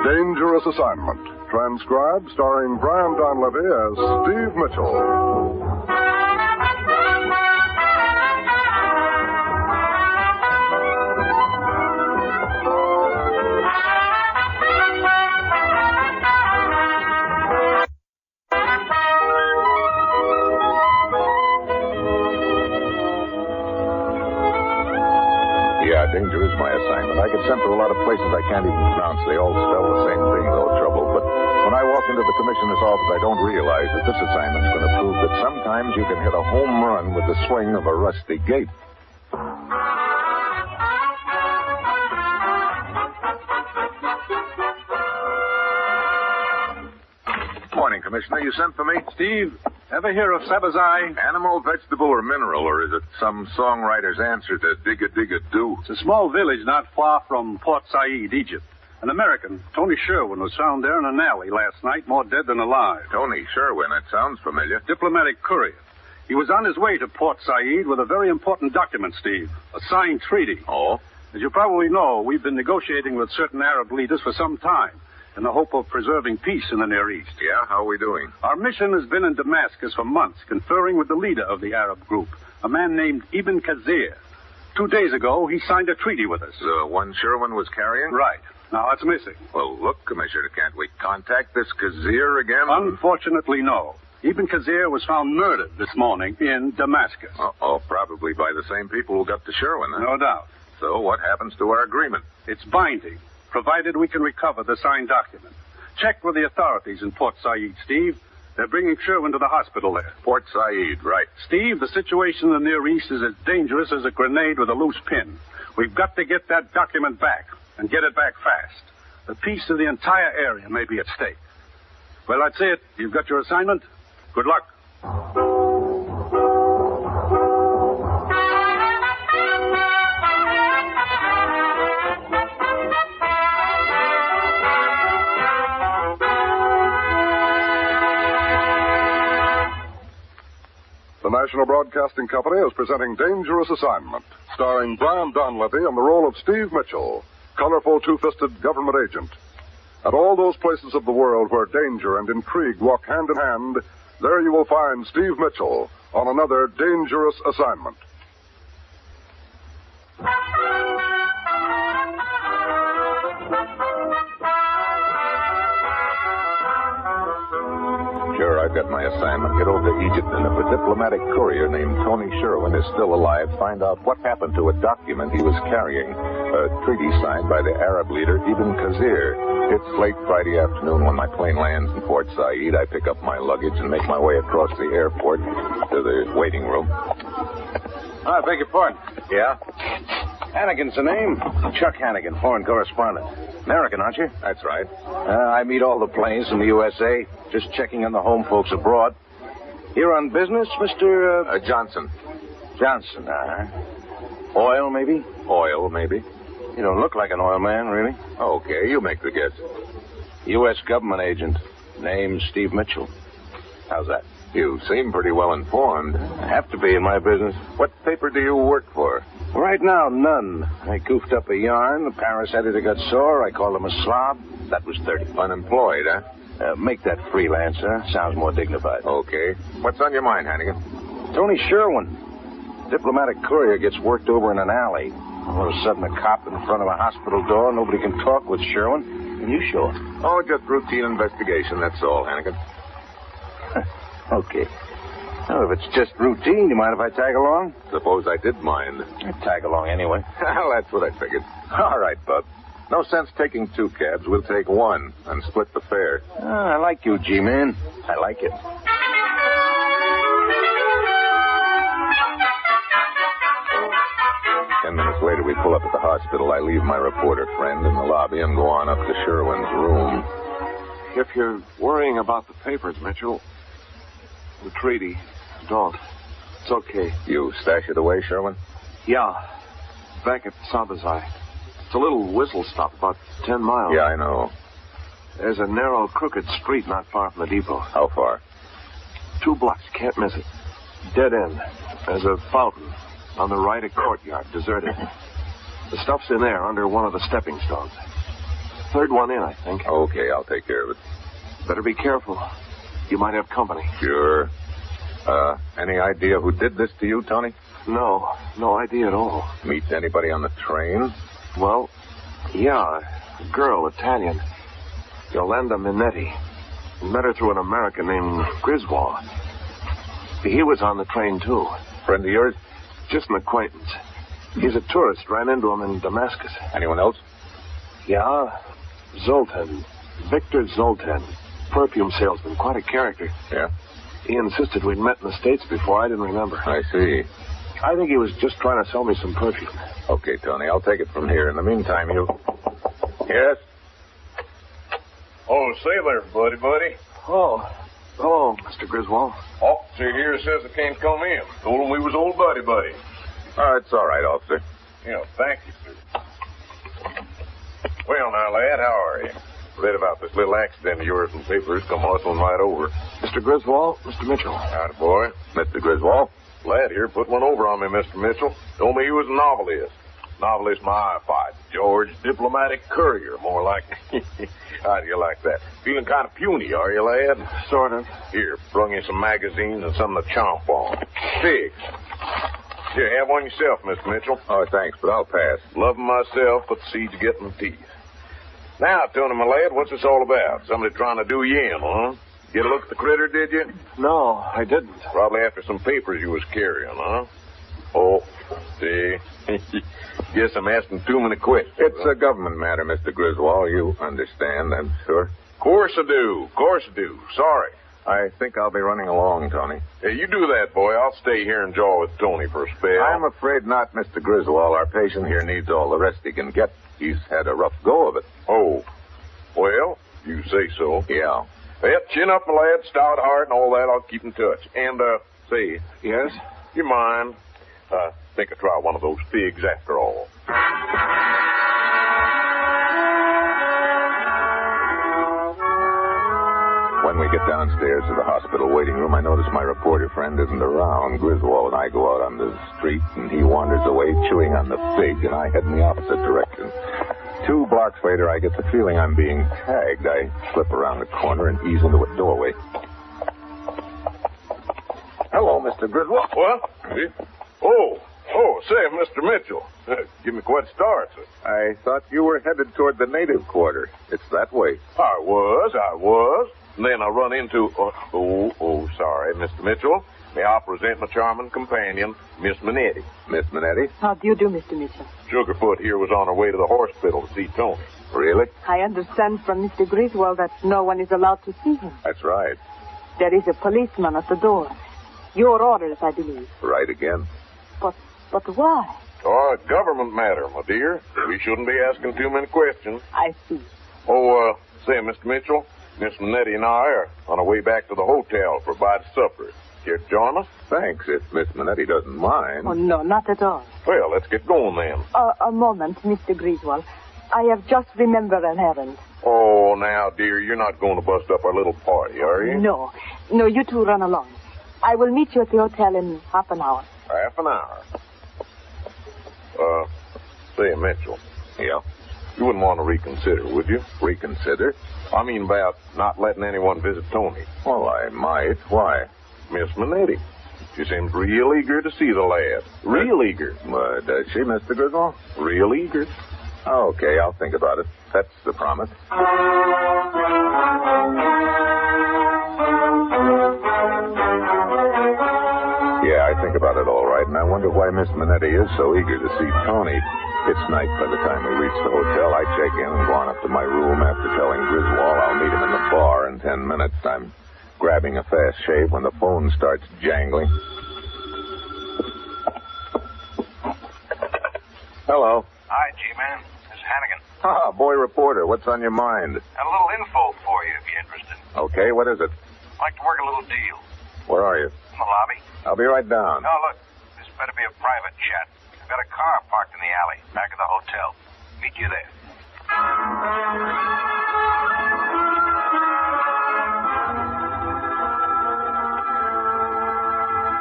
Dangerous Assignment. Transcribed, starring Brian Donlevy as Steve Mitchell. Yeah, danger is my assignment. I get sent to a lot of places I can't even pronounce. They all spell the same thing, though, trouble. But when I walk into the commissioner's office, I don't realize that this assignment's going to prove that sometimes you can hit a home run with the swing of a rusty gate. Morning, Commissioner. You sent for me? Steve, ever hear of Sabazai? Animal, vegetable, or mineral, or is it some songwriter's answer to Digga-Digga-Doo? It's a small village not far from Port Said, Egypt. An American, Tony Sherwin, was found there in an alley last night, more dead than alive. Tony Sherwin, that sounds familiar. Diplomatic courier. He was on his way to Port Said with a very important document, Steve. A signed treaty. Oh? As you probably know, we've been negotiating with certain Arab leaders for some time in the hope of preserving peace in the Near East. Yeah? How are we doing? Our mission has been in Damascus for months, conferring with the leader of the Arab group, a man named Ibn Khazir. 2 days ago, he signed a treaty with us. The one Sherwin was carrying? Right. Now, it's missing. Well, look, Commissioner, can't we contact this Khazir again? Unfortunately, no. Ibn Khazir was found murdered this morning in Damascus. Uh-oh, probably by the same people who got to Sherwin, huh? No doubt. So what happens to our agreement? It's binding, provided we can recover the signed document. Check with the authorities in Port Said, Steve. They're bringing Sherwin to the hospital there. Port Said, right. Steve, the situation in the Near East is as dangerous as a grenade with a loose pin. We've got to get that document back, and get it back fast. The peace of the entire area may be at stake. Well, that's it. You've got your assignment. Good luck. The National Broadcasting Company is presenting Dangerous Assignment, starring Brian Donlevy in the role of Steve Mitchell, colorful two-fisted government agent. At all those places of the world where danger and intrigue walk hand in hand, there you will find Steve Mitchell on another dangerous assignment. Sure, I've got my assignment. Get over to Egypt, and if a diplomatic courier named Tony Sherwin is still alive, find out what happened to a document he was carrying, a treaty signed by the Arab leader Ibn Khazir. It's late Friday afternoon when my plane lands in Port Said. I pick up my luggage and make my way across the airport to the waiting room. I beg your pardon. Yeah? Hannigan's the name. Chuck Hannigan, foreign correspondent. American, aren't you? That's right. I meet all the planes from the USA. Just checking on the home folks abroad. Here on business, Mr. Johnson. Johnson, Oil, maybe? Oil, maybe. You don't look like an oil man, really. Okay, you make the guess. U.S. government agent. Name Steve Mitchell. How's that? You seem pretty well informed. I have to be in my business. What paper do you work for? Right now, none. I goofed up a yarn. The Paris editor got sore. I called him a slob. That was 30. Unemployed, huh? Make that freelancer. Sounds more dignified. Okay. What's on your mind, Hannigan? Tony Sherwin. Diplomatic courier gets worked over in an alley. All of a sudden, a cop in front of a hospital door. Nobody can talk with Sherwin. Can you show him? Oh, just routine investigation, that's all, Hannigan. Okay. Well, if it's just routine, you mind if I tag along? Suppose I did mind. I'd tag along anyway. Well, that's what I figured. All right, Bub. No sense taking 2 cabs. We'll take 1 and split the fare. I like you, G-Man. I like it. 10 minutes later, we pull up at the hospital. I leave my reporter friend in the lobby and go on up to Sherwin's room. If you're worrying about the papers, Mitchell, the treaty, don't. It's okay. You stash it away, Sherwin? Yeah. Back at Sabazai. It's a little whistle stop, about 10 miles. Yeah, I know. There's a narrow, crooked street not far from the depot. How far? 2 blocks. Can't miss it. Dead end. There's a fountain. On the right, a courtyard, deserted. The stuff's in there, under one of the stepping stones. Third one in, I think. Okay, I'll take care of it. Better be careful. You might have company. Sure. Any idea who did this to you, Tony? No idea at all. Meet anybody on the train? Well, yeah, a girl, Italian. Yolanda Minetti. Met her through an American named Griswold. He was on the train, too. Friend of yours? Just an acquaintance. He's a tourist. Ran into him in Damascus. Anyone else? Yeah, Zoltan. Victor Zoltan. Perfume salesman. Quite a character. Yeah? He insisted we'd met in the States before. I didn't remember. I see. I think he was just trying to sell me some perfume. Okay, Tony, I'll take it from here. In the meantime, you... Yes? Oh, say there, buddy. Oh, hello, Mr. Griswold. Officer here says I can't come in. Told him we was old buddy. Oh, it's all right, officer. Yeah, thank you, sir. Well, now, lad, how are you? Read about this little accident of yours in the papers. Come hustling right over. Mr. Griswold, Mr. Mitchell. Howdy, boy. Mr. Griswold? Lad here put one over on me, Mr. Mitchell. Told me he was a novelist. Novelist modified. George Diplomatic Courier, more like. How do you like that? Feeling kind of puny, are you, lad? Sort of. Here, brung you some magazines and something to chomp on. Figs. Here, have one yourself, Mr. Mitchell. Oh, thanks, but I'll pass. Love 'em myself, but the seeds get in the teeth. Now, Tony, my lad, what's this all about? Somebody trying to do you in, huh? Get a look at the critter, did you? No, I didn't. Probably after some papers you was carrying, huh? Oh, see. Guess I'm asking too many questions. It's a government matter, Mr. Griswold. You understand, I'm sure. Course I do. Sorry. I think I'll be running along, Tony. Hey, you do that, boy. I'll stay here and jaw with Tony for a spell. I'm afraid not, Mr. Griswold. Our patient here needs all the rest he can get. He's had a rough go of it. Oh. Well, you say so. Yeah. Well, chin up, my lad, stout heart and all that. I'll keep in touch. And, say, Yes? you mind? Think I'll try one of those figs after all. When we get downstairs to the hospital waiting room, I notice my reporter friend isn't around. Griswold and I go out on the street, and he wanders away chewing on the fig, and I head in the opposite direction. 2 blocks later, I get the feeling I'm being tagged. I slip around the corner and ease into a doorway. Hello, Mr. Griswold. What? Oh, say, Mr. Mitchell. Give me quite a start, sir. I thought you were headed toward the native quarter. It's that way. I was. And then I run into... sorry, Mr. Mitchell. May I present my charming companion, Miss Minetti. Miss Minetti? How do you do, Mr. Mitchell? Sugarfoot here was on her way to the hospital to see Tony. Really? I understand from Mr. Griswold that no one is allowed to see him. That's right. There is a policeman at the door. Your orders, I believe. Right again. But why? Oh, a government matter, my dear. We shouldn't be asking too many questions. I see. Say, Mr. Mitchell, Miss Minetti and I are on our way back to the hotel for a bite of supper. Care to join us? Thanks, if Miss Minetti doesn't mind. Oh, no, not at all. Well, let's get going then. A moment, Mr. Griswold. I have just remembered an errand. Oh, now, dear, you're not going to bust up our little party, are you? No, you two run along. I will meet you at the hotel in half an hour. Half an hour. Say, Mitchell. Yeah? You wouldn't want to reconsider, would you? Reconsider? I mean about not letting anyone visit Tony. Well, I might. Why? Miss Minetti. She seems real eager to see the lad. Real eager. Does she, Mr. Griswold? Real eager. Okay, I'll think about it. That's the promise. Yeah, I think about it all right, and I wonder why Miss Minetti is so eager to see Tony. It's night by the time we reach the hotel. I check in and go on up to my room after telling Griswold I'll meet him in the bar in 10 minutes. I'm grabbing a fast shave when the phone starts jangling. Hello. Hi, G-Man. This is Hannigan. Ah, boy reporter, what's on your mind? Got a little info for you if you're interested. Okay, what is it? I'd like to work a little deal. Where are you? In the lobby. I'll be right down. Oh, look. This better be a private chat. I've got a car parked in the alley, back of the hotel. Meet you there.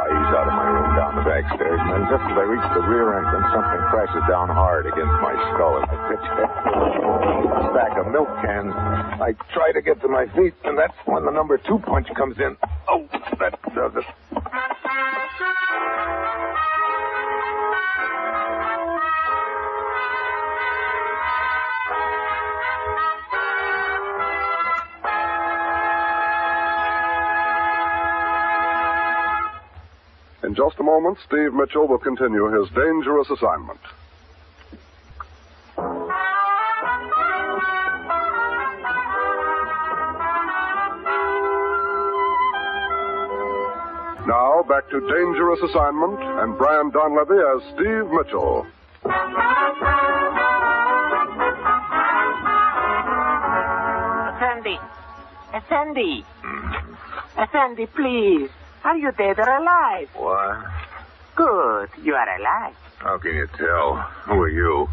I ease out backstairs, and then just as I reach the rear entrance, something crashes down hard against my skull and I pitch head first. A stack of milk cans. I try to get to my feet, and that's when the number 2 punch comes in. Oh, that does it. In just a moment, Steve Mitchell will continue his dangerous assignment. Now, back to Dangerous Assignment and Brian Donlevy as Steve Mitchell. Effendi. Effendi, please. Are you dead or alive? What? Good. You are alive. How can you tell? Who are you?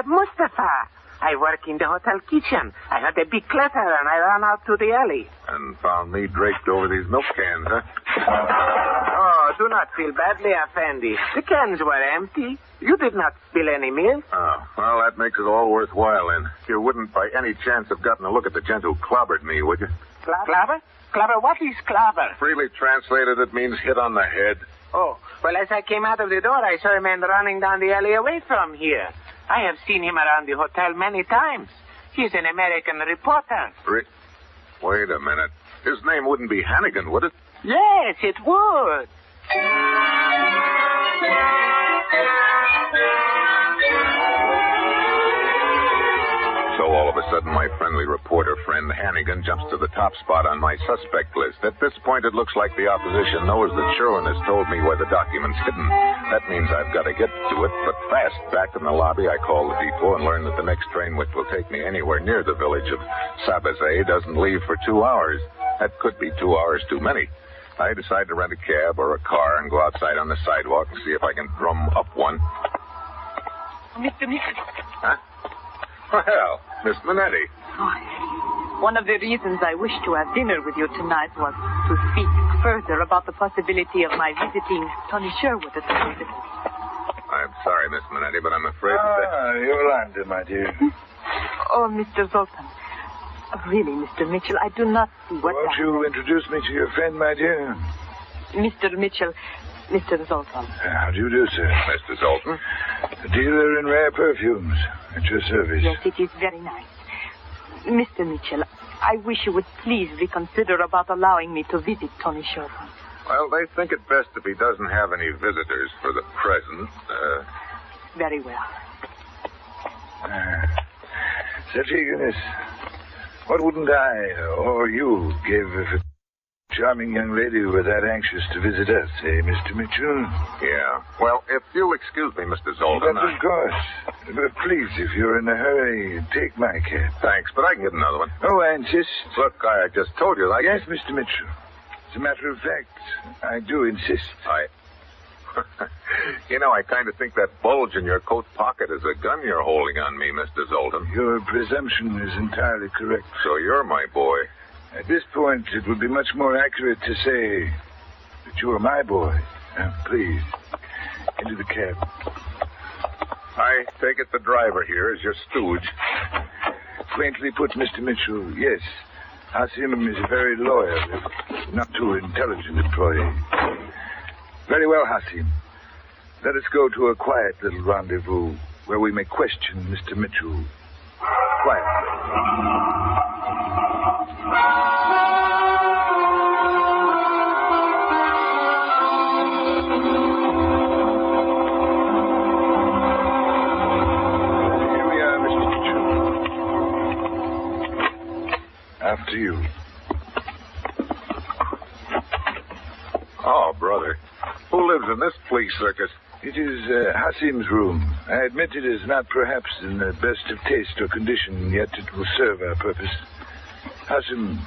Mustafa. I work in the hotel kitchen. I heard a big clatter and I ran out to the alley. And found me draped over these milk cans, huh? Oh, do not feel badly, Effendi. The cans were empty. You did not spill any milk. Oh, well, that makes it all worthwhile, then. You wouldn't by any chance have gotten a look at the gent who clobbered me, would you? Clobber? Clobber? What is clobber? Freely translated, it means hit on the head. Oh, well, as I came out of the door, I saw a man running down the alley away from here. I have seen him around the hotel many times. He's an American reporter. Wait a minute. His name wouldn't be Hannigan, would it? Yes, it would. So all of a sudden, my friendly reporter friend Hannigan jumps to the top spot on my suspect list. At this point, it looks like the opposition knows that Sherwin has told me where the document's hidden. That means I've got to get to it, but fast. Back in the lobby, I call the depot and learn that the next train which will take me anywhere near the village of Sabazay doesn't leave for 2 hours. That could be 2 hours too many. I decide to rent a cab or a car and go outside on the sidewalk and see if I can drum up one. Mr. Mitchell. Huh? Well, Miss Minetti. Oh, one of the reasons I wished to have dinner with you tonight was to speak further about the possibility of my visiting Tony Sherwood at the hospital. I'm sorry, Miss Minetti, but I'm afraid that... Yolanda, my dear. Oh, Mr. Zoltan. Really, Mr. Mitchell, I do not see what... Won't you introduce me to your friend, my dear? Mr. Mitchell, Mr. Zoltan. How do you do, sir? Mr. Zoltan? A dealer in rare perfumes. At your service. Yes, it is very nice. Mr. Mitchell, I wish you would please reconsider about allowing me to visit Tony Sherwood. Well, they think it best if he doesn't have any visitors for the present. Very well. Such eagerness. What wouldn't I, or you, give if a charming young lady were that anxious to visit us, eh, Mr. Mitchell? Yeah. Well, if you'll excuse me, Mr. Zoltan... But of course. But please, if you're in a hurry, take my cab. Thanks, but I can get another one. Oh, I insist. Look, I just told you that... Yes, Mr. Mitchell. As a matter of fact, I do insist. You know, I kind of think that bulge in your coat pocket is a gun you're holding on me, Mr. Zoltan. Your presumption is entirely correct. So you're my boy. At this point, it would be much more accurate to say that you are my boy. Now, please, into the cab. I take it the driver here is your stooge. Quaintly put, Mr. Mitchell, yes. Hasim is a very loyal, if not too intelligent employee. Very well, Hasim. Let us go to a quiet little rendezvous where we may question Mr. Mitchell quietly. After you. Oh, brother. Who lives in this flea circus? It is Hasim's room. I admit it is not perhaps in the best of taste or condition, yet it will serve our purpose. Hasim,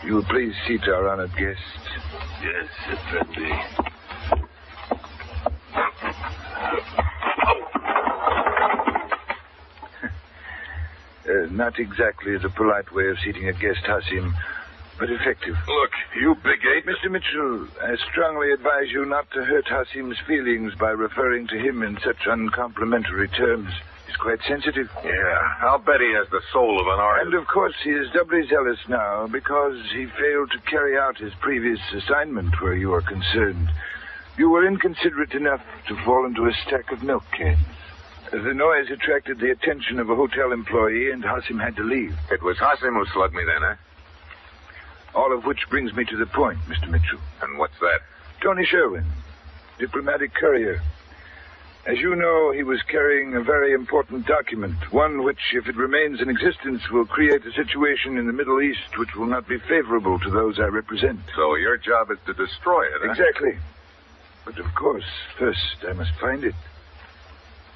you will please seat our honored guest. Yes, Effendi. Not exactly the polite way of seating a guest, Hasim. but effective. Look, you big ape. Mr. Mitchell, I strongly advise you not to hurt Hasim's feelings by referring to him in such uncomplimentary terms. He's quite sensitive. Yeah, I'll bet he has the soul of an artist. And, of course, he is doubly zealous now because he failed to carry out his previous assignment where you are concerned. You were inconsiderate enough to fall into a stack of milk cans. The noise attracted the attention of a hotel employee, and Hasim had to leave. It was Hasim who slugged me then, eh? All of which brings me to the point, Mr. Mitchell. And what's that? Tony Sherwin, diplomatic courier. As you know, he was carrying a very important document, one which, if it remains in existence, will create a situation in the Middle East which will not be favorable to those I represent. So your job is to destroy it, huh? Exactly. But, of course, first I must find it.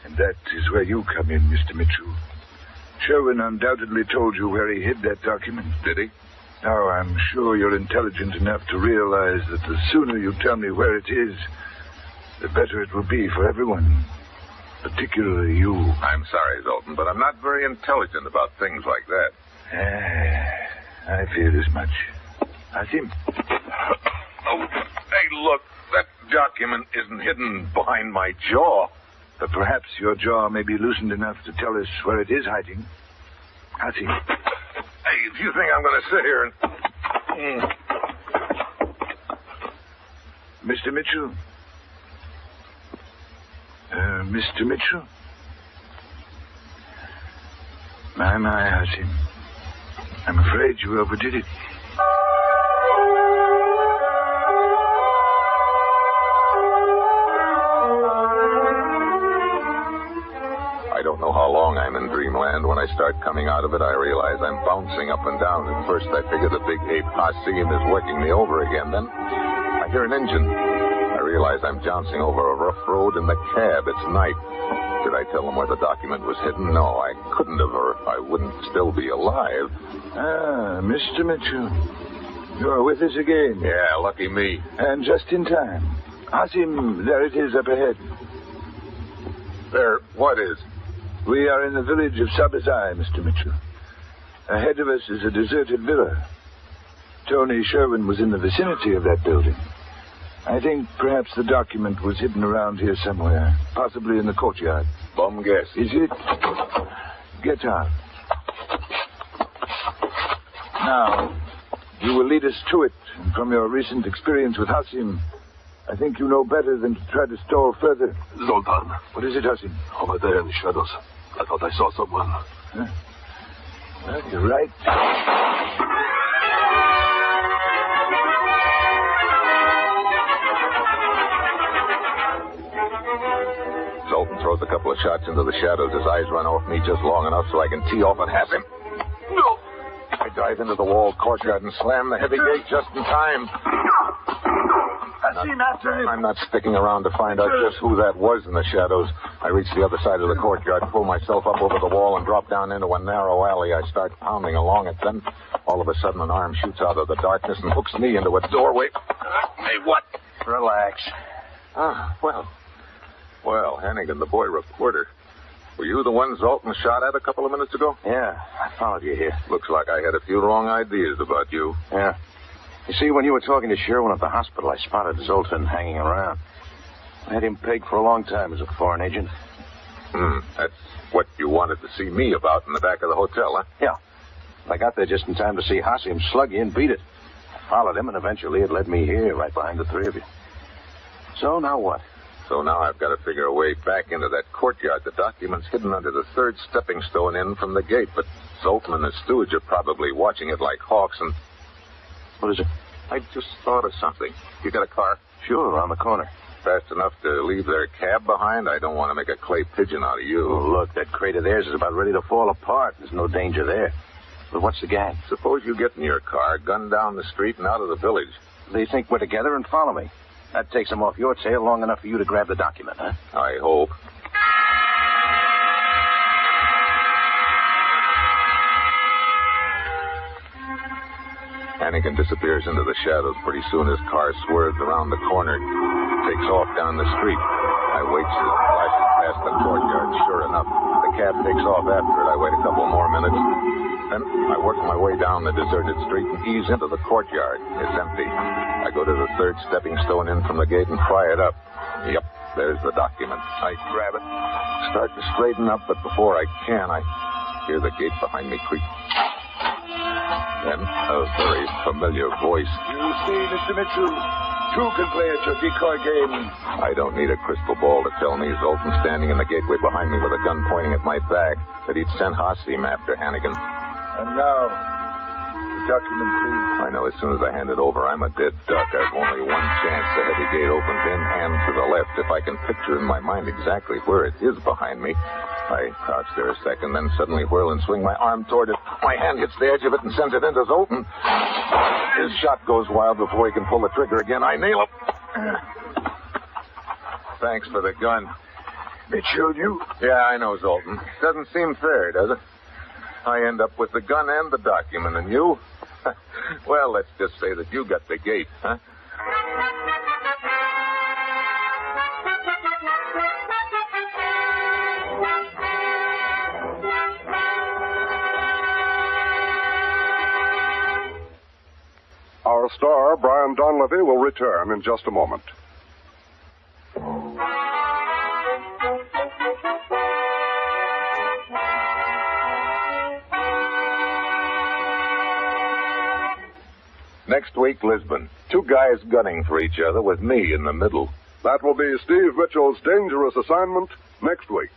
And that is where you come in, Mr. Mitchell. Sherwin undoubtedly told you where he hid that document. Did he? Now, I'm sure you're intelligent enough to realize that the sooner you tell me where it is, the better it will be for everyone, particularly you. I'm sorry, Zoltan, but I'm not very intelligent about things like that. I feared as much. Hasim? Oh, hey, look, that document isn't hidden behind my jaw. But perhaps your jaw may be loosened enough to tell us where it is hiding. Hasim. Hey, if you think I'm going to sit here and... Mr. Mitchell? Mr. Mitchell? My, Hasim. I'm afraid you overdid it. I don't know how long I'm in dreamland. When I start coming out of it, I realize I'm bouncing up and down. At first, I figure the big ape Hasim is working me over again. Then I hear an engine. I realize I'm jouncing over a rough road in the cab. It's night. Did I tell him where the document was hidden? No, I couldn't have, or I wouldn't still be alive. Ah, Mr. Mitchell. You're with us again. Yeah, lucky me. And just in time. Hasim, there it is up ahead. There, what is? We are in the village of Sabazai, Mr. Mitchell. Ahead of us is a deserted villa. Tony Sherwin was in the vicinity of that building. I think perhaps the document was hidden around here somewhere, possibly in the courtyard. Bum guess. Is it? Get out. Now, you will lead us to it, and from your recent experience with Hasim, I think you know better than to try to stall further. Zoltan. What is it, Hasim? Over there in the shadows. I thought I saw someone. Huh? Well, you're right. Zoltan throws a couple of shots into the shadows. His eyes run off me just long enough so I can tee off and have him. No! I dive into the walled courtyard and slam the heavy gate just in time. I'm not sticking around to find out just who that was in the shadows. I reach the other side of the courtyard, pull myself up over the wall, and drop down into a narrow alley. I start pounding along it. Then, all of a sudden, an arm shoots out of the darkness and hooks me into a doorway. Hey, what? Relax. Well, Hannigan, the boy reporter. Were you the one Zoltan shot at a couple of minutes ago? Yeah, I followed you here. Looks like I had a few wrong ideas about you. Yeah. You see, when you were talking to Sherwin at the hospital, I spotted Zoltan hanging around. I had him pegged for a long time as a foreign agent. That's what you wanted to see me about in the back of the hotel, huh? Yeah. I got there just in time to see Hasim slug you and beat it. I followed him, and eventually it led me here, right behind the three of you. So now what? So now I've got to figure a way back into that courtyard. The document's hidden under the third stepping stone in from the gate, but Zoltan and his steward are probably watching it like hawks and... What is it? I just thought of something. You got a car? Sure, around the corner. Fast enough to leave their cab behind? I don't want to make a clay pigeon out of you. Oh, look, that crate of theirs is about ready to fall apart. There's no danger there. But what's the gang? Suppose you get in your car, gun down the street and out of the village. They think we're together and follow me. That takes them off your tail long enough for you to grab the document, huh? I hope. Hannigan disappears into the shadows. Pretty soon his car swerves around the corner, takes off down the street. I wait till it flashes past the courtyard. Sure enough, the cab takes off after it. I wait a couple more minutes. Then I work my way down the deserted street and ease into the courtyard. It's empty. I go to the third stepping stone in from the gate and pry it up. Yep, there's the document. I grab it, start to straighten up, but before I can, I hear the gate behind me creak. Then a very familiar voice. You see, Mr. Mitchell, two can play at your decoy game. I don't need a crystal ball to tell me, Zoltan standing in the gateway behind me with a gun pointing at my back, that he'd sent Hasim after Hannigan. And now, the document, please. I know as soon as I hand it over, I'm a dead duck. I've only one chance. The heavy gate opens in and to the left. If I can picture in my mind exactly where it is behind me. I crouch there a second, then suddenly whirl and swing my arm toward it. My hand hits the edge of it and sends it into Zoltan. His shot goes wild before he can pull the trigger again. I nail him. Thanks for the gun. Mitchell, you... Yeah, I know, Zoltan. Doesn't seem fair, does it? I end up with the gun and the document, and you? Well, let's just say that you got the gate, huh? Our star, Brian Donlevy, will return in just a moment. Next week, Lisbon. Two guys gunning for each other with me in the middle. That will be Steve Mitchell's dangerous assignment next week.